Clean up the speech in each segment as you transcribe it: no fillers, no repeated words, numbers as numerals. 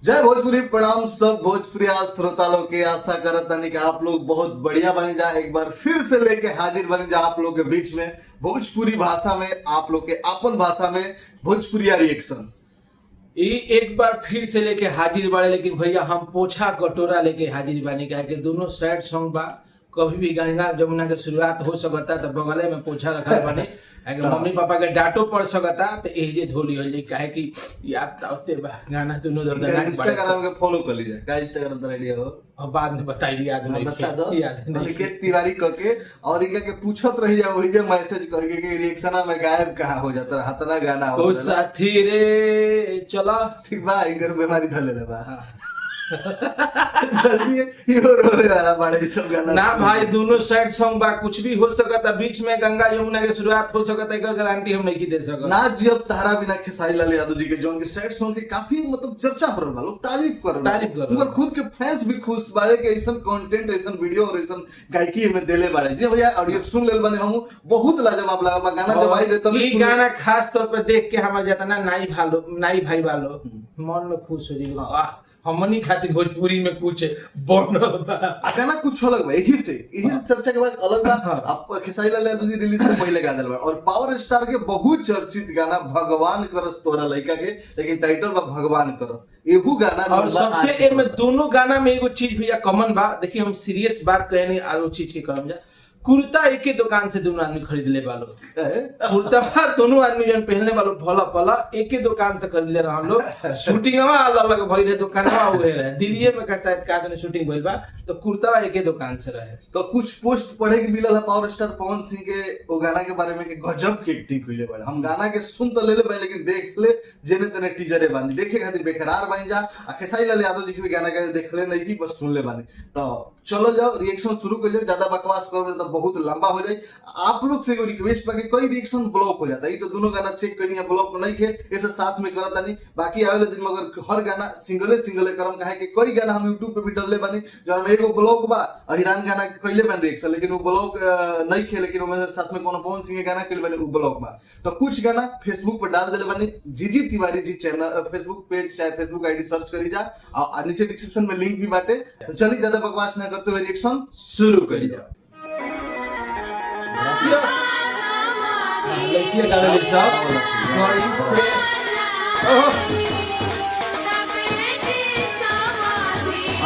जय भोजपुरी प्रणाम सब भोजपुरी श्रोता लोग के आशा करत तानी कि आप लोग बहुत बढ़िया बन जा। एक बार फिर से लेके हाजिर बन जा आप लोग के बीच में भोजपुरी भाषा में, आप लोग के अपन भाषा में भोजपुरिया रिएक्शन। एक बार फिर से लेके हाजिर बाड़े, लेकिन भैया हम पोछा कटोरा लेके हाजिर बानी का के दोनों सैड सॉन्ग बा। कभी भी गंगा जमुना के शुरुआत हो सकता तो बगले में पोछा रखल बानी मम्मी पापा के डांटो पड़ सकता तो एजे धोली हो जाए काहे कि याद ताते गाना दोनों दर्दनाक इंस्टाग्राम के फॉलो कर लीजिए। का इंस्टाग्राम पर आईडी हो और बाद में बताइए, याद नहीं बता दो। याद नहीं अनिकेत तिवारी करके और इनका के पूछत रही जा वही जे मैसेज करके कि रिएक्शन में गायब कहां हो जाता है हतना गाना हो ओ साथी रे चला ठीक बा। इनकर बीमारी धले ले बा जल्दी हीरो रोवे वाला बाड़े सब गाना ना भाई दोनों साइड सॉन्ग बा। कुछ भी हो सकता, बीच में गंगा यमुना के शुरुआत हो सकता, एकर गारंटी हम नहीं दे सकत ना जी। अब तारा बिना खेसारी लाल यादव जी के जोन के सैड सॉन्ग के काफी मतलब चर्चा हो रहल बा, लोग तारीफ कर रहल, उनकर खुद के फैंस भी खुश बाड़े के ऐसन कंटेंट, ऐसन वीडियो और ऐसन गायकी में देले बाड़े। जी भैया ऑडियो सुन लेल बने हम बहुत लाजवाब लगा बा गाना। जब आई रे तब ई गाना खास तौर पे देख के हमर जितना नाई भाई वालो मन में खुश हो जी। वाह हमनी खातिर भोजपुरी में कुछ बनल बा। गाना कुछ अलग बा, यही से चर्चा के बाद अलग बा। अब खेसारी लाल यादव जी रिलीज से पहले गा दिल बा और पावर स्टार के बहुत चर्चित गाना भगवान करस तोरा लइका के, लेकिन टाइटल बा भगवान करस। एहू गाना और सबसे एमे दोनों गाना में एगो चीज भैया कॉमन बा। देखिए हम सीरियस बात कहे नहीं, आगो चीज के करम जा। कुर्ता एक ही दुकान से दोनों आदमी खरीद ले वालो, कुर्ता दोनों आदमी जन पहनने वालो भला भला एक ही दुकान से खरीद ले रहा हम लोग। शूटिंग अलग अलग भइल रहे, दुकान हुए रहे दिल्ली में का शायद का दिन शूटिंग भइल बा तो कुर्ता एक ही दुकान से रहे। तो कुछ पोस्ट पढ़े के मिलल है पावर स्टार पवन सिंह के वो गाना के बारे में कि गजब के एक्टिंग कइले बा। हम गाना के सुन तो ले भाई, लेकिन देख ले जेने तने टीजरे बानी देखे खातिर बेकरार बन जा। आ खेसारी लाल यादव जी के भी गाना के देख ले नहीं की बस सुन ले बानी। तो चलो जाओ रिएक्शन शुरू कर जाओ, ज्यादा बकवास करोगे तो बहुत लंबा हो जाए। आप लोग से रिक्वेस्ट बा कि कोई रिएक्शन ब्लॉक हो जाता है, तो दोनों गाना चेक करनी है ब्लॉक नहीं के ऐसे साथ में करता नहीं। बाकी आवेले दिन मगर हर गाना सिंगले करम काहे कि कोई गाना हम YouTube पे भी डालले बानी जौन एगो ब्लॉक बा अहिरान गाना कइले बानी रिएक्शन, लेकिन वो ब्लॉक नहीं खे, लेकिन ओमे साथ में कोनो पवन सिंह के गाना कइले बानी वो ब्लॉक बा। तो कुछ गाना फेसबुक पर डाल देले बानी, जीजी Tiwari ji channel Facebook page चाहे फेसबुक आईडी सर्च करी जा और नीचे डिस्क्रिप्शन में लिंक भी बाटे। तो चलिए ज्यादा बकवास ना करते हुए रिएक्शन शुरू करी जाओ। लड़कियां गाने ले सब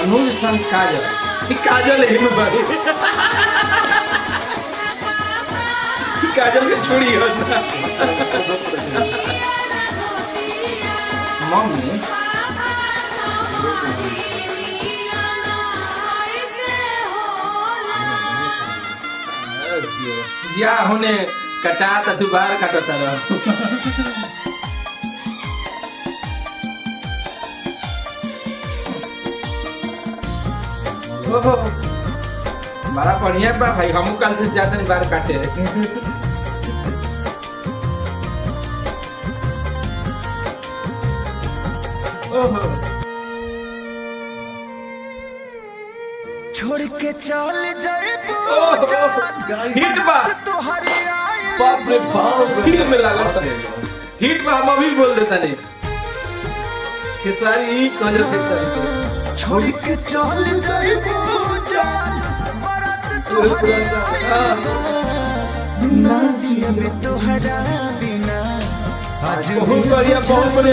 अनूल संग काजल है में बारी काजल के छोड़ी हो ना मम्मी या होने कटा तो दोबारा काटता रहो। बड़ा बढ़िया बा भाई, हम कल से ज्यादा बार काटे छोड़ के चल जाए हिट बा। बाप रे बाप हिट में लगा हिट बा। हम अभी बोल देता नहीं खेसारी कलर खेसारी छोड़ के चल जाए ना जिए तोहरा बिना बहुत बढ़िया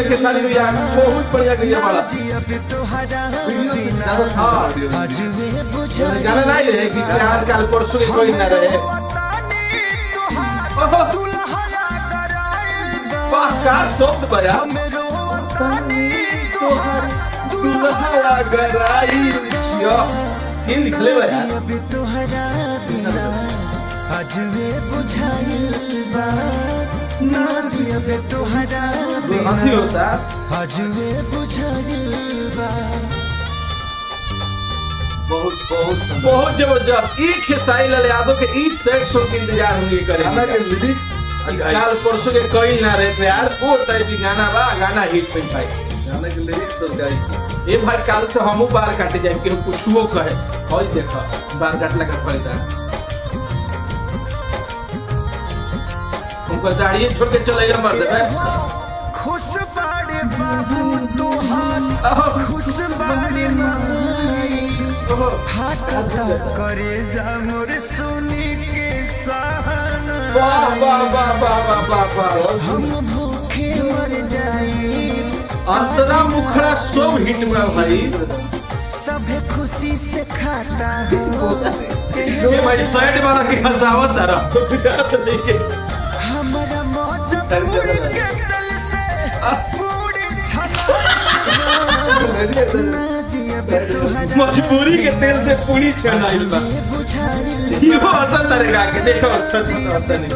खेसारी भैया, बहुत बढ़िया गैया बड़ा जिए तोहरा बिना आज वे बुझा गाना नहीं है कि आज कल परसों के कोई ना रहे। वाह का शब्द बया दुल्हा गराई यो इन लिखले बया तोहरा आज वे बुझाइल बा ना जिए तोहरा नहीं होता आज वे बुझाइल बा। बहुत जबरदस्त। ई खेसारी लाल यादव के ई सेट सॉन्ग के इंतजार हम नहीं करेंगे। गाना के लिरिक्स कल परसों के कोई ना रहे प्यार वो टाइप की गाना बा, गाना हिट पे भाई। गाना के लिरिक्स और गाई ये भाई काल से हमू बार काटे जाए कि कुछ वो कहे और देखो बार काटला का फायदा उनको दाढ़ी छोड़ के चले जा मर देता खुश बाड़े बाबू तोहार खुश मोरे माई हाटता करे जा मोर सोनी के सहाना वाह वाह वाह वाह वाह वाह वाह हम भूखे मर जाई अंतरा मुखड़ा सब हिट में भाई सब खुशी से खाता हो ये भाई साइड वाला के हंसावत तारा लेके हमारा मौजपूर के दिल से पूरी छना ना जिया बेतुहारा मजबूरी के तेल से पूरी छनाइल बा बुझाइल ये अच्छा तरीका के देखो सच होता नहीं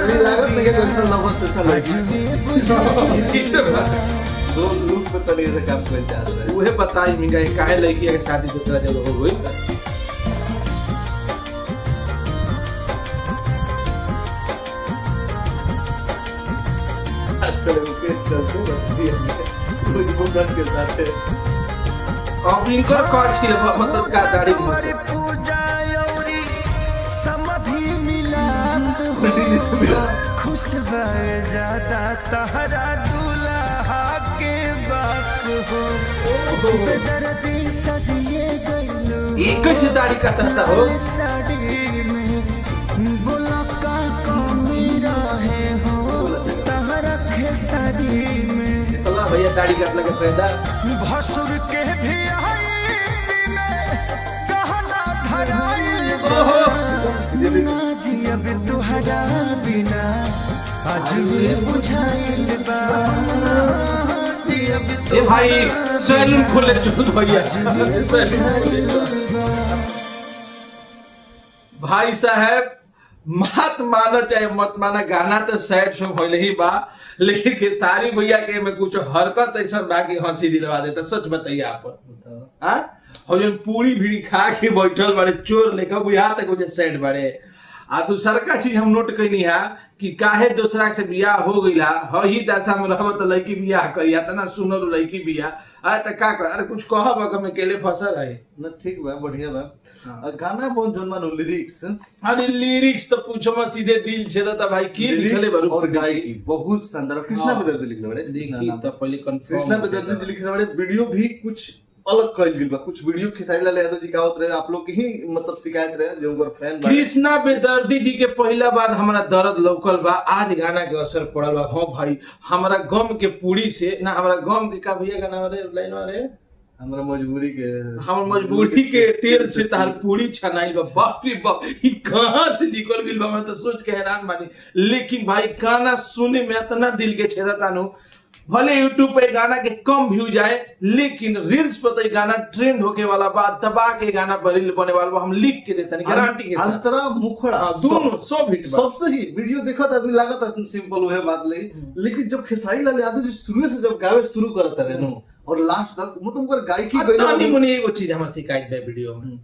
नहीं लागत नहीं कि दोस्तों लवस से लगी ठीक है बा दो लूप पे तनी से काम कर जा रहा है उहे बताई मिंगा काहे लड़की के शादी दूसरा जगह हो गई आजकल उनके चलते रहती है कुछ बुंदन के साथ और इनकर काज के मतलब का दाढ़ी हमारी पूजा औरी समाधि मिलाप हो खुश भर ज्यादा तहरा दूल्हा के बाप हो बेदर्दी सजिए गइलू ये कैसे दाढ़ी काटता हो साड़ी में बोला का कमी रहे हो तहरा खेसारी में चला भैया दाढ़ी काटला के फायदा भसुर के भी आई में गहना धराइल ओहो ना जियब तुहरा बिना आज ये बुझाइल बा जियब ए भाई सैलून खोले चल भैया भाई साहब मत मानो चाहे मत माना गाना तो सैड सॉन्ग होले ही बा लेकिन खेसारी भैया के में कुछ हरकत ऐसा बा कि हंसी दिलवा देता सच बताइए आप हां और जन पूरी भीड़ी खा के बैठल बड़े चोर लेकर बुझा तक कुछ सैड बड़े आ दूसर का चीज हम नोट कैनी है कि काहे दूसरा से बियाह हो गइला ही दशा में रहब त लड़की बियाह करी इतना सुनल लड़की बियाह आ त का कर अरे कुछ कहब कि मैं अकेले फंसल है ना ठीक बा बढ़िया बा गाना बहुत जोन मानो लिरिक्स अरे लिरिक्स तो पूछो मत सीधे दिल छेदा था भाई की लिखले बारू और गायकी बहुत शानदार कृष्णा बेदर्दी लिखले बड़े देखी तो पहले कंफर्म कृष्णा बेदर्दी जी लिखले बड़े वीडियो भी कुछ अलग कइल गेल बा कुछ वीडियो खिसाई लाल यादव जी का होत रहे आप लोग की ही मतलब शिकायत रहे जो उनकर फैन बा कृष्णा बेदर्दी जी के पहला बार हमारा दर्द लौकल बा आज गाना के असर पड़ल बा हां भाई हमारा गम के पूरी से ना हमारा गम के का भैया गाना रे लाइन रे हमरा मजबूरी के हम मजबूरी के तेल से तार पूरी छनाई बा बाप रे बाप ई कहां से निकल गेल बा मैं तो सोच के हैरान बानी लेकिन भाई गाना सुने में इतना दिल के छेदा तानु भले YouTube पे गाना के कम व्यू जाए लेकिन रील्स पर तो गाना ट्रेंड होके वाला बात दबा के गाना पर रील बने वाला हम लिख के देते गारंटी के साथ अंतरा मुखड़ा दोनों सब हिट बा सबसे ही वीडियो देखा था आदमी लागत है सिंपल वह बात ले लेकिन जब खेसारी लाल यादव जी शुरू से जब गावे शुरू करता रहे नो और लास्ट तक मतलब उनकर गायकी तानी मुनी एगो चीज हमर शिकायत बा वीडियो में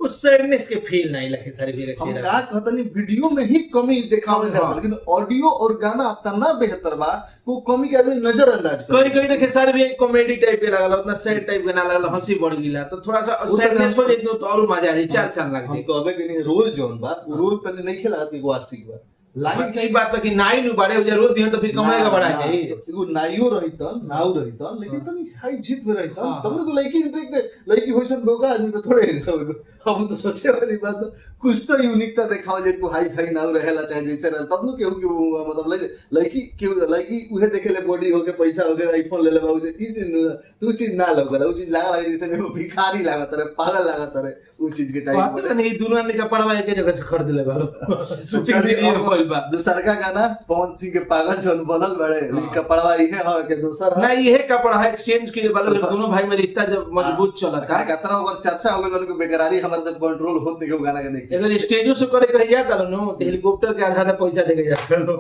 उस सैडनेस के फील नहीं लगे सारी भी हम का कहतनी वीडियो में ही कमी दिखावे जा लेकिन ऑडियो और गाना इतना बेहतर बा को कमी के आदमी नजरअंदाज कर कहीं कहीं देखे सारे भी कॉमेडी टाइप के लागल उतना सैड टाइप गाना लागल हंसी बढ़ गेला तो थोड़ा सा सैडनेस हो जाए तो और मजा आ जाए चार चांद लग हम जाए कहबे कि नहीं रोल जोन बा रोल तने नहीं खेला कि वासी बा लाइन सही बात बा कि नाई नु बाड़े उधर रोज दियो तो फिर कमाएगा बड़ा जाए एगो नाइयो रहितन नाउ रहितन लेकिन तनी हाई जीत में रहितन तुमने को लड़की देख दे लड़की होइसन बोगा आदमी तो थोड़े अब तो सोचे वाली बात कुछ तो यूनिकता दिखाओ जे को हाई फाई नाउ रहेला चाहे जैसे रहल तब नु केहू के मतलब लड़की उहे देखे ले बॉडी होके पैसा होके आईफोन ले ले बाबू जे ई चीज तू चीज ना लगला उ चीज लागा जैसे एगो भिखारी लागत रे पागल लागत रे उ चीज के टाइप पता नहीं दोनों आदमी का पड़वा एक जगह से खरीद ले बालो शूटिंग के लिए बोल बा दूसरा का गाना पवन सिंह के पागल जोन बनल बड़े कपड़वा इहे ह के दूसरा ना ये कपड़ा है एक्सचेंज के बालो दोनों भाई में रिश्ता जब मजबूत चला था का कितना ओवर चर्चा हो गेल उनको बेकरारी हमारे से कंट्रोल होत नहीं के गाना के देख अगर स्टेजो से करे कहीं जाता लो नो तो हेलीकॉप्टर के आधा पैसा देके जाता लो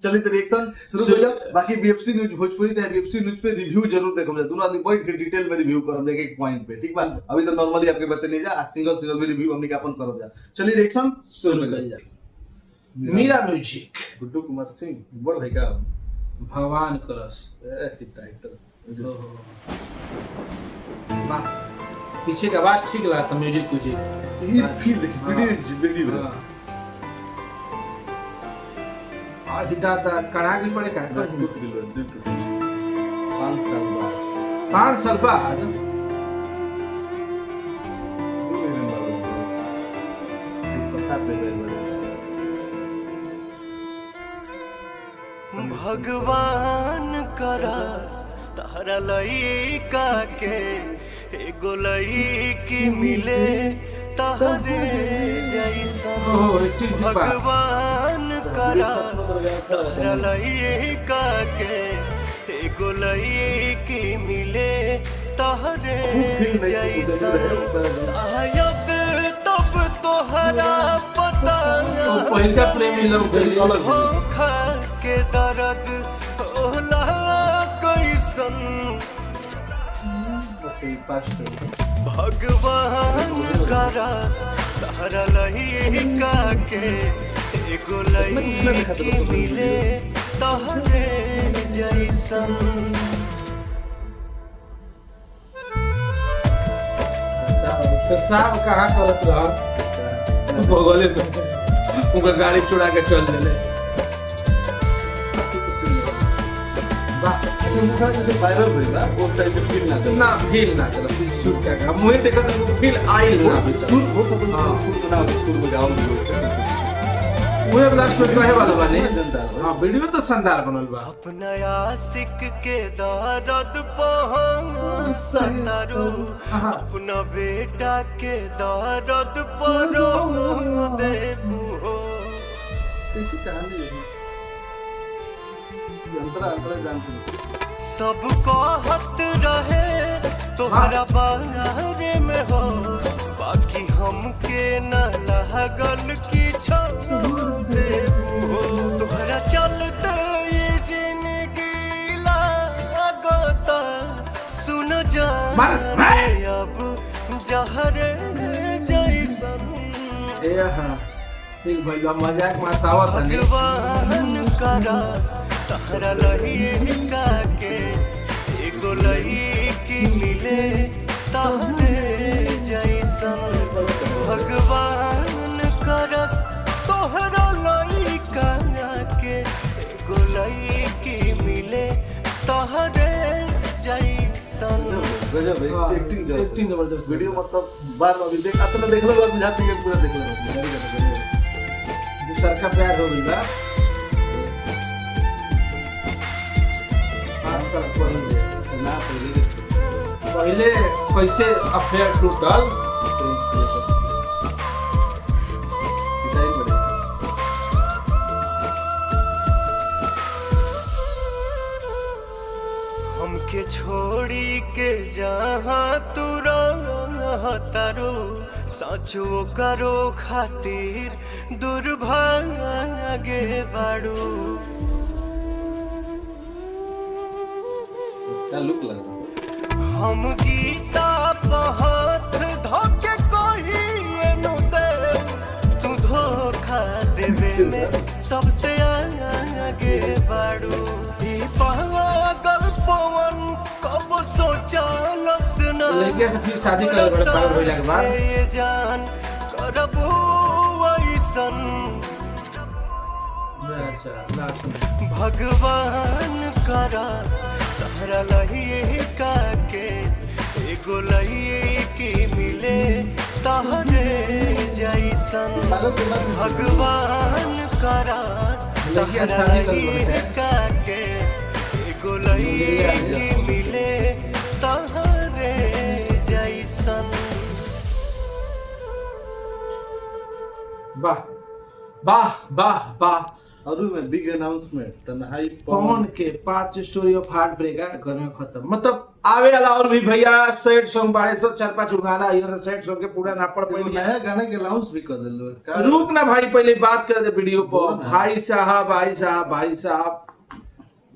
चलिए तो रिएक्शन शुरू कर लो बाकी बीएफसी न्यूज भोजपुरी चाहे बीएफसी न्यूज पे रिव्यू जरूर देखम जा दोनों आदमी बैठ के डिटेल में रिव्यू करम एक एक पॉइंट पे ठीक बा अभी तो नॉर्मली आपके बता नहीं जा सिंगल सिंगल में रिव्यू हमने अपन करम जा चलिए रिएक्शन शुरू कर जा मीरा म्यूजिक गुड्डू कुमार सिंह बड़ भाई का भगवान करस टाइटल वाह पीछे का आवाज ठीक लगा था म्यूजिक तुझे ये फील देखिए वीडियो आज दादा कड़ा भी पड़े का 5 साल बाद 5 साल बाद भगवान करस तारा लइका के एगो लइकी मिले तहरे जैसन। भगवान करस तारा लइका के एगो लइकी मिले तहरे जैसन। शायद तब तोहरा पता पहिला प्रेमी लोग धोखा के दर्द होला कैसन। भगवान करस तारा लइका के एगो लइकी मिले तहरे जैसन। पेशाब कहाँ करत रह भोगले में उनका गाड़ी चुरा के चल देले। वायरल भइल बा वो साइड पे फील ना ना फील ना चला शूट का मुझे देखत है फील आइल ना सुर हो सकता है सुर ना सुर बजाओ मुझे लास्ट में कहे वाला बने। हां वीडियो तो शानदार बनल बा। अपना आशिक के दर्द पहंसतारू अपना बेटा के दर्द परो देबू हो। ऐसी कहानी है अंतरा अंतरा जानती सबको हत रहे तोहरा बारे में हो बाकी हमके न लागल की छोड़ देबू हो। तोहरा चलते ये जिंदगी लागता सुन जा अब जहर जैसन। ए हां ठीक भइल मजाक में सावत है। भगवान करस तारा लइका के एगो लइकी मिले तहरे जैसन। भगवान करस तोहरा लइका के एगो लइकी मिले तहरे जैसन। गजब एक्टिंग जबरदस्त वीडियो मतलब बार अभी देख अपना देख लो बुझाती है पूरा देख लो दूसर का प्यार हो गया 5 साल पहले ना पहले कैसे अफेयर टूटल हमके छोड़ी के जहाँ तू रहतारू साचो करो खातिर दुर्भाग्य बाड़ू। लुक लग रहा हम गीता पहाथ धोके कोही नु दे तू धोखा देवे में सबसे आगे बाड़ू। ई पागल पवन कब सोचलस ना लेके फिर शादी कर बड़े पागल हो जाके बाद ये जान करबू ऐसन। अच्छा भगवान करस तारा लइका के एगो लइकी मिले तहरे जैसन। भगवान करस तारा लइका के एगो लइकी मिले तहरे जैसन। वाह वाह वाह वाह। और में बिग अनाउंसमेंट तन्हाई पवन के 5 स्टोरी ऑफ हार्ट ब्रेक घर में खत्म। मतलब आवे वाला और भी भैया सैड सॉन्ग बारे से 4-5 गाना आइयो से सैड सॉन्ग के पूरा ना पड़ पाई। नया गाना के अनाउंस भी कर देलो रुक ना भाई पहले बात कर दे वीडियो पर। भाई साहब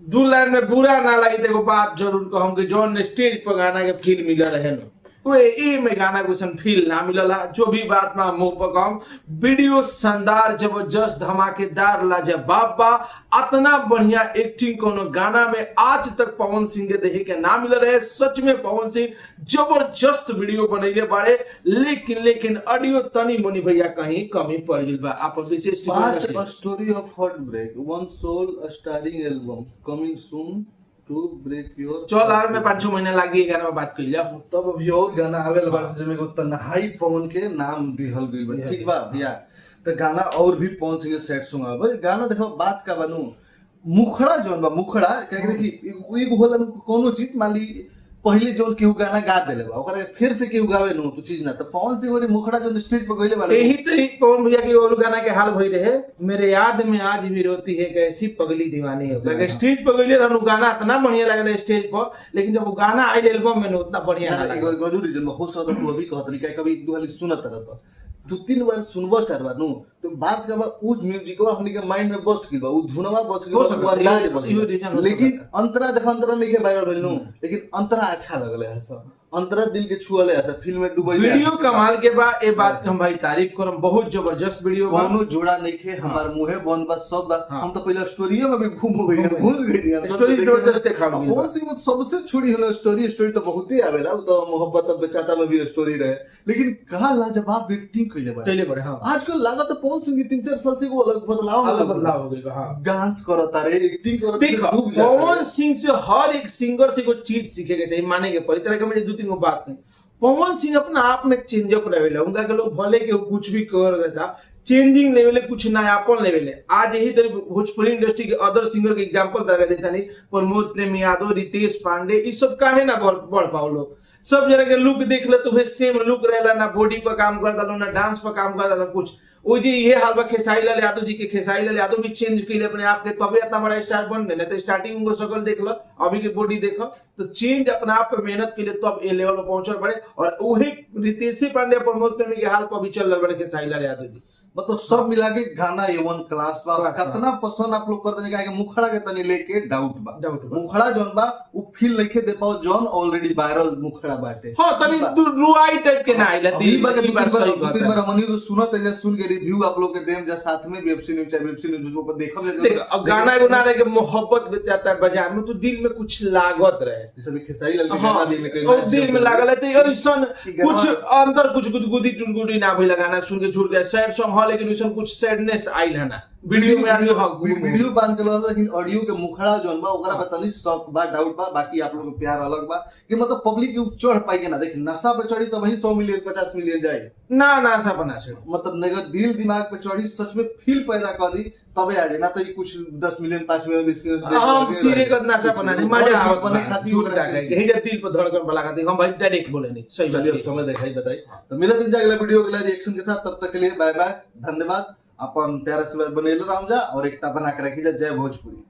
2 लाइन में बुरा ना लगी तो बात जरूर कहूं कि जौन स्टेज पर गाना के फील मिल रहे न कोई ए में गाना को फील ना मिलला। जो भी बात ना मुंह पर कहूं वीडियो शानदार जबरदस्त धमाकेदार लाजवाब बा। इतना बढ़िया एक्टिंग कोनो गाना में आज तक पवन सिंह के देखे के ना मिल रहे। सच में पवन सिंह जबरदस्त वीडियो बनैले बारे लेकिन ऑडियो तनी मनी भैया कहीं कमी पड़ गई बा। आप विशेष 5 story of heart break 1 soul starring album coming soon to break your चल आवे में 5-6 महीना लागी गाना में बात कइल जाओ। तब अभी और गाना आवेल बार से जिसमें तन्हाई पवन के नाम दिहल गइल बा। ठीक बा भैया, तो गाना और भी पवन सिंह के सेट सॉन्ग आवे गाना। देखो बात का बनू मुखड़ा जोन बा, मुखड़ा कह के देखी एगो होला कोनो चीज मान ली पहले जोन केहू गाना गा देले बा ओकरा फिर से केहू गावे नु तो चीज ना, तो पवन सिंह और मुखड़ा जोन स्टेज पे गइले बाड़े यही तो पवन भैया के और गाना के हाल भई रहे, मेरे याद में आज भी रोती है कैसी पगली दीवानी हो। क्योंकि स्टेज पे गइले रहनु गाना इतना बढ़िया लगले स्टेज पर, लेकिन जब वो गाना आइल एल्बम में उतना बढ़िया ना लगा। एगो रीजन हो सकता तू अभी कहत नहीं कभी दू हाली सुनत रहत 2-3 बार सुनबो 4 बार नु तो बात का उ म्यूजिकवा हमनी के माइंड में बस गइल बा, उ धुनवा बस गइल बा, उ अंदाज बस गइल बा। लेकिन अंतरा देखो अंतरा नहीं के वायरल होइल नु, लेकिन अंतरा अच्छा लगले है सब, अंतरा दिल के छुअले है सब, फिल्म में डुबैले वीडियो कमाल के बा। ए बात के हम भाई तारीफ करम, बहुत जबरदस्त वीडियो बा। कोनो जोड़ा नहीं खे हमार मुंहे बंद बा सब बा। हम तो पहले स्टोरी में भी घूम गइल घुस गइल हम स्टोरी जबरदस्त देखा मिल कौन सी सबसे छोड़ी हलो स्टोरी तो बहुत ही आवेला, उ तो मोहब्बत अब बेचाता में भी स्टोरी रहे, लेकिन कहा लाजवाब एक्टिंग कइले बा। पहले बड़े हां आजकल लागत पवन सिंह 3-4 साल से वो अलग बदलाव हो गइल बा। हां डांस करता रे, एक्टिंग करता रे, देखो डूब जाता पवन रे। सिंह से हर एक सिंगर से कोई चीज सीखे के चाहिए, माने के पड़ी तरह के मुझे 2-3 गो बात कही। पवन सिंह अपना आप में चेंज अप रहेला, उनका के लोग भले के कुछ भी कर देता, चेंजिंग लेवल कुछ नयापन लेवल। आज यही तरह भोजपुरी इंडस्ट्री के अदर सिंगर के एग्जांपल तरह देता नहीं, प्रमोद प्रेम यादव, रितेश पांडे, ये सब काहे ना बढ़ पाओ लोग। सब जगह के लुक देख ले तो सेम लुक रहेला, ना बॉडी पर काम करता लो, ना डांस पर काम करता लो कुछ। वो जी ये हाल बा खेसारी लाल यादव जी के, खेसारी लाल यादव भी चेंज कइले अपने आप के, तबे इतना बड़ा स्टार बन गए। तो स्टार्टिंग उनको शकल देख लो, अभी के बॉडी देखो, तो चेंज अपने आप पे मेहनत के लिए तब ए लेवल पर पहुंचल बड़े। और वही रितेश पांडे, प्रमोद प्रेमी के हाल पर भी चल रहे बड़े खेसारी लाल यादव जी। मतलब सब मिला के गाना A1 क्लास बा। कितना पसंद आप लोग करते हैं कि मुखड़ा के तनी लेके डाउट बा। मुखड़ा जोन बा उ फील लेके दे पाओ जोन ऑलरेडी वायरल मुखड़ा बाटे। हां तनी रुआई टाइप के ना आइला दिल बार की बात सही दो तीन बार हमनी को सुनत है, सुन के रिव्यू आप लोग के देम जा साथ में वेब न्यूज चाहे वेब न्यूज पर देखब देखो अब गाना बना रहे के मोहब्बत बचाता है बाजार में, तो दिल में कुछ लागत रहे, जैसे भी खेसारी लाल के हाँ, गाना भी में कई और दिल में लागल है तो ऐसन कुछ अंदर कुछ गुदगुदी टुनगुदी ना भइल, गाना सुन के छूट गया। सैड सॉन्ग है लेकिन ऐसन कुछ सैडनेस आइल है ना वीडियो में आदमी वीडियो बांध के लगा, लेकिन ऑडियो के मुखड़ा जोन बा ओकरा बतानी शौक बा, डाउट बा। बाकी आप लोगों को प्यार अलग बा कि मतलब पब्लिक के चढ़ पाई के ना। देखिए नशा पे चढ़ी तो वही 100 मिलियन 50 मिलियन जाए ना ना ऐसा बना छे, मतलब नगर दिल दिमाग पे चढ़ी सच में फील पैदा कर दी तबे आ जाए, ना तो ये कुछ 10 मिलियन 5 मिलियन 20 मिलियन हम सीधे का नशा बना नहीं, मजा आवत बने बना खाती झूठ हो का है यही जे दिल पर धड़कन बला खाती हम भाई डायरेक्ट बोले नहीं सही चलिए अब बात। समय दिखाई बताई। तो मिलत दिन अगला वीडियो अगला रिएक्शन के साथ, तब तक के लिए बाय बाय, धन्यवाद। अपन प्यारा से बनेले राम जा और एकता बना के रखी जा। जय भोजपुरी।